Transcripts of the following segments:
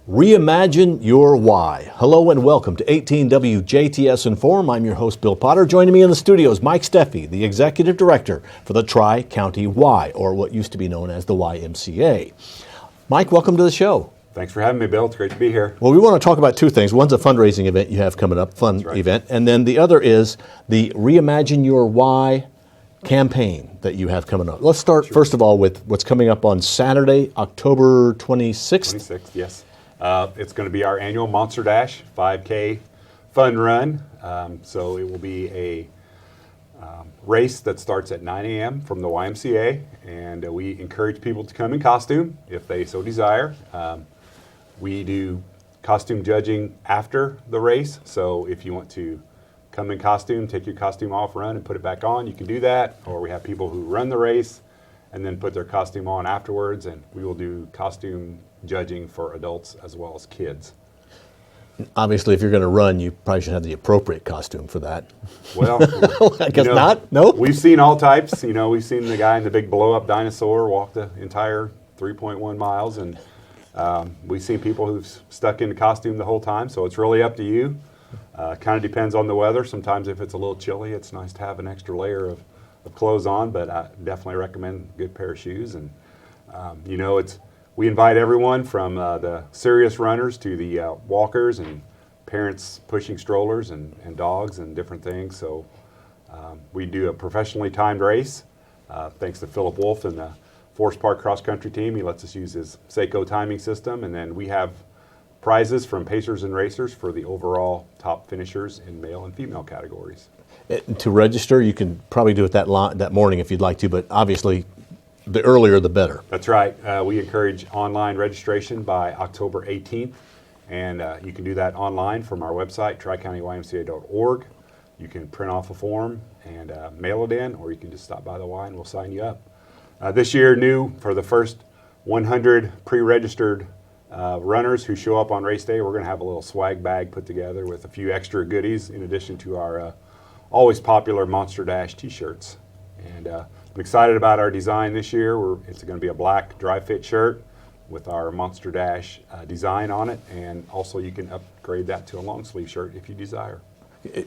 Reimagine your why. Hello and welcome to 18 WJTS in.form. I'm your host, Bill Potter. Joining me in the studio is Mike Steffe, the Executive Director for the Tri-County Y, or what used to be known as the YMCA. Mike, welcome to the show. Thanks for having me, Bill. It's great to be here. Well, we want to talk about two things. One's a fundraising event you have coming up, event, and then the other is the Reimagine Your Why campaign that you have coming up. Let's start, first of all, with what's coming up on Saturday, October 26th. 26th, yes. It's going to be our annual Monster Dash 5K fun run. So it will be a race that starts at 9 a.m. from the YMCA, and we encourage people to come in costume if they so desire. We do costume judging after the race, so if you want to come in costume, take your costume off, run, and put it back on, you can do that. Or we have people who run the race and then put their costume on afterwards, and we will do costume judging for adults as well as kids. Obviously, if you're going to run, you probably should have the appropriate costume for that. Well, I guess not. No? We've seen all types. We've seen the guy in the big blow-up dinosaur walk the entire 3.1 miles, and we've seen people who've stuck in the costume the whole time, so it's really up to you. Kind of depends on the weather. Sometimes if it's a little chilly, it's nice to have an extra layer of clothes on, but I definitely recommend a good pair of shoes. And we invite everyone from the serious runners to the walkers and parents pushing strollers and dogs and different things. So we do a professionally timed race. Thanks to Philip Wolf and the Forest Park Cross Country team. He lets us use his Seiko timing system. And then we have prizes from pacers and racers for the overall top finishers in male and female categories. To register, you can probably do it that morning if you'd like to, but obviously the earlier the better. That's right. We encourage online registration by October 18th, and you can do that online from our website, tricountymca.org. You can print off a form and mail it in, or you can just stop by the Y and we'll sign you up. This year, new for the first 100 pre-registered runners who show up on race day, we're going to have a little swag bag put together with a few extra goodies in addition to our always popular Monster Dash t-shirts. And I'm excited about our design this year. It's going to be a black dry fit shirt with our Monster Dash design on it, and also you can upgrade that to a long sleeve shirt if you desire.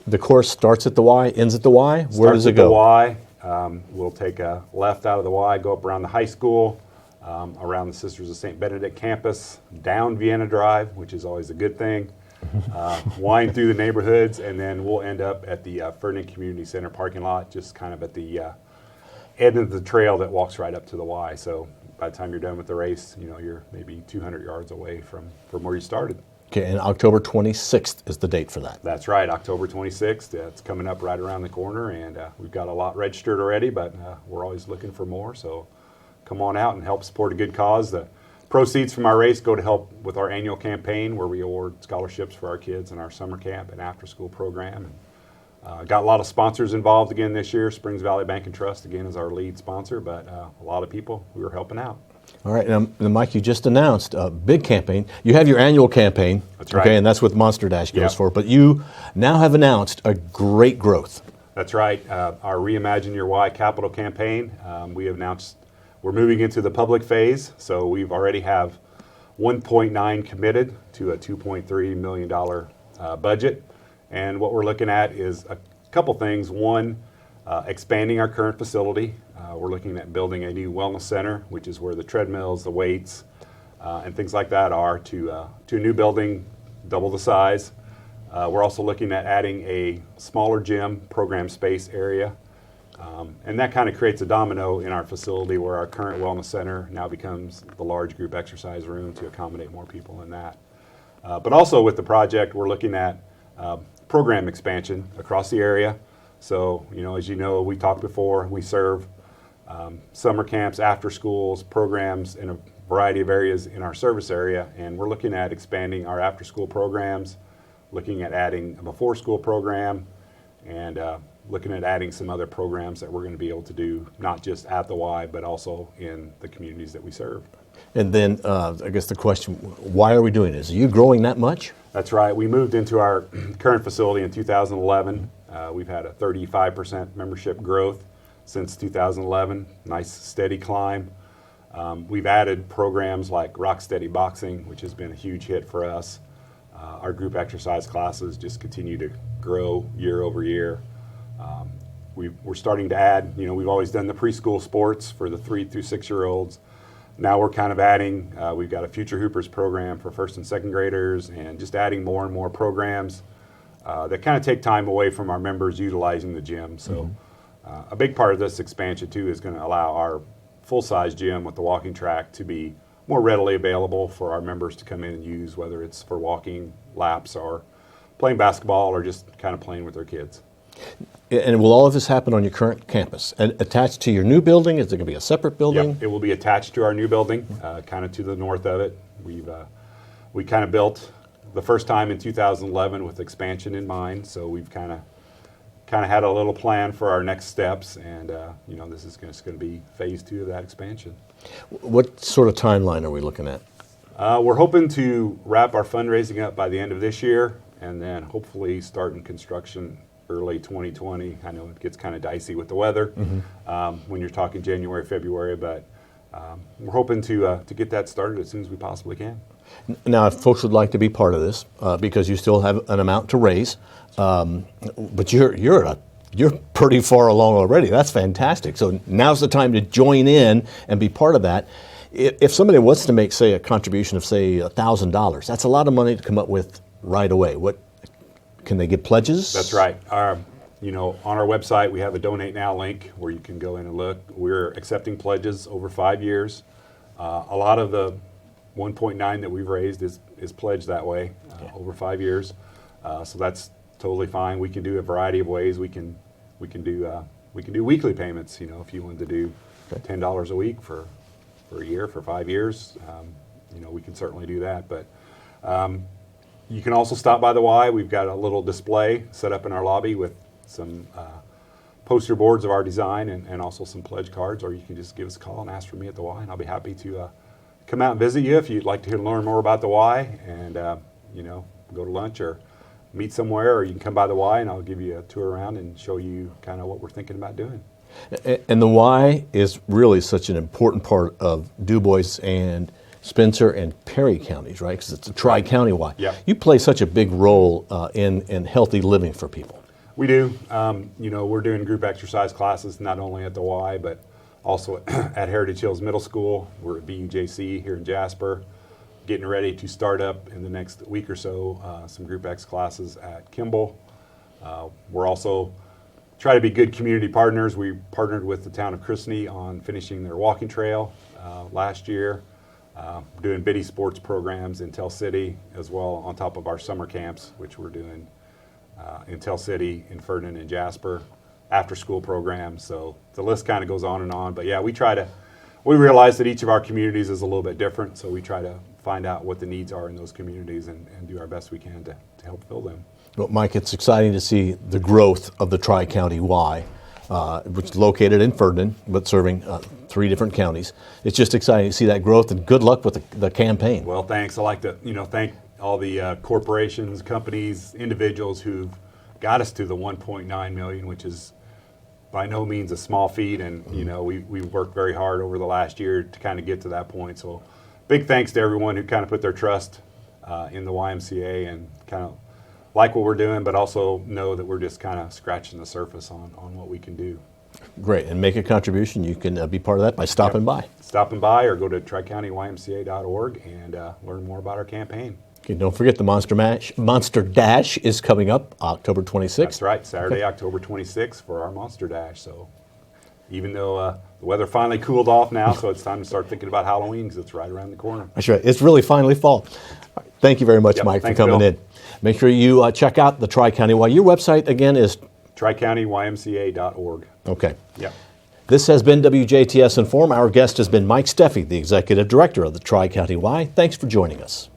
The course starts at the Y, ends at the Y? Where does it go? Starts at the Y. We'll take a left out of the Y, go up around the high school, around the Sisters of St. Benedict campus, down Vienna Drive, which is always a good thing, wind through the neighborhoods, and then we'll end up at the Ferdinand Community Center parking lot, just kind of at the end of the trail that walks right up to the Y. So by the time you're done with the race, you're maybe 200 yards away from where you started. Okay, and October 26th is the date for that. That's right, October 26th. It's coming up right around the corner, and we've got a lot registered already, but we're always looking for more. So come on out and help support a good cause. The proceeds from our race go to help with our annual campaign where we award scholarships for our kids in our summer camp and after-school program. And, got a lot of sponsors involved again this year. Springs Valley Bank and Trust, again, is our lead sponsor, but a lot of people who are helping out. All right, now, Mike, you just announced a big campaign. You have your annual campaign. That's right. Okay, and that's what Monster Dash goes for, but you now have announced a great growth. That's right. Our Reimagine Your Why capital campaign, we have announced we're moving into the public phase, so we've already have 1.9 committed to a $2.3 million budget. And what we're looking at is a couple things. One, expanding our current facility. We're looking at building a new wellness center, which is where the treadmills, the weights, and things like that are, to a new building, double the size. We're also looking at adding a smaller gym program space area. And that kind of creates a domino in our facility where our current wellness center now becomes the large group exercise room to accommodate more people in that. But also with the project, we're looking at program expansion across the area. So, as you know, we talked before, we serve summer camps, after schools, programs in a variety of areas in our service area, and we're looking at expanding our after school programs, looking at adding a before school program, and looking at adding some other programs that we're going to be able to do, not just at the Y, but also in the communities that we serve. And then I guess the question, why are we doing this? Are you growing that much? That's right. We moved into our current facility in 2011. We've had a 35% membership growth since 2011. Nice steady climb. We've added programs like Rock Steady Boxing, which has been a huge hit for us. Our group exercise classes just continue to grow year over year. We're starting to add, we've always done the preschool sports for the 3 through 6 year olds. Now we're kind of adding, we've got a Future Hoopers program for first and second graders, and just adding more and more programs that kind of take time away from our members utilizing the gym. So a big part of this expansion too is going to allow our full-size gym with the walking track to be more readily available for our members to come in and use, whether it's for walking laps or playing basketball or just kind of playing with their kids. And will all of this happen on your current campus? And attached to your new building? Is there going to be a separate building? Yep, it will be attached to our new building, kind of to the north of it. We kind of built the first time in 2011 with expansion in mind, so we've kind of had a little plan for our next steps, and this is going to be phase 2 of that expansion. What sort of timeline are we looking at? We're hoping to wrap our fundraising up by the end of this year, and then hopefully starting construction early 2020. I know it gets kind of dicey with the weather when you're talking January, February, but we're hoping to get that started as soon as we possibly can. Now, if folks would like to be part of this, because you still have an amount to raise, but you're pretty far along already. That's fantastic. So now's the time to join in and be part of that. If somebody wants to make, say, a contribution of, say, $1,000, that's a lot of money to come up with right away. What can they get pledges? That's right. On our website, we have a Donate Now link where you can go in and look. We're accepting pledges over 5 years. A lot of the 1.9 that we've raised is pledged that way over 5 years. So that's totally fine. We can do a variety of ways. We can do weekly payments. If you wanted to do $10 a week for a year, for 5 years, we can certainly do that. But you can also stop by the Y. We've got a little display set up in our lobby with some poster boards of our design and also some pledge cards, or you can just give us a call and ask for me at the Y, and I'll be happy to come out and visit you if you'd like to learn more about the Y, and go to lunch or meet somewhere, or you can come by the Y and I'll give you a tour around and show you kind of what we're thinking about doing. And the Y is really such an important part of Du Bois and Spencer and Perry counties, right? Because it's a tri-county Y. Yep. You play such a big role in healthy living for people. We do. We're doing group exercise classes not only at the Y, but also at Heritage Hills Middle School. We're at BUJC here in Jasper, getting ready to start up in the next week or so some group X classes at Kimball. We're also try to be good community partners. We partnered with the town of Christney on finishing their walking trail last year. Doing Biddy sports programs in Tell City as well, on top of our summer camps, which we're doing in Tell City, in Ferdinand, and Jasper, after school programs. So the list kind of goes on and on. But yeah, we realize that each of our communities is a little bit different, so we try to find out what the needs are in those communities and do our best we can to help fill them. Well, Mike, it's exciting to see the growth of the Tri-County Y, which is located in Ferdinand, but serving 3 different counties. It's just exciting to see that growth, and good luck with the campaign. Well, thanks. I'd like to thank all the corporations, companies, individuals who've got us to the 1.9 million, which is by no means a small feat, and we've worked very hard over the last year to kind of get to that point. So big thanks to everyone who kind of put their trust in the YMCA and kind of like what we're doing, but also know that we're just kind of scratching the surface on what we can do. Great, and make a contribution. You can be part of that by stopping by. Stopping by, or go to tricountymca.org and learn more about our campaign. Okay, don't forget the Monster Dash is coming up October 26th. That's right, Saturday, October 26th for our Monster Dash. So even though the weather finally cooled off now, so it's time to start thinking about Halloween because it's right around the corner. That's right. It's really finally fall. Right. Thank you very much, Mike, for coming Bill. in. Make sure you check out the Tri-County Y. Your website, again, is? tricountymca.org. Okay. Yep. This has been WJTS in Form. Our guest has been Mike Steffe, the Executive Director of the Tri-County Y. Thanks for joining us.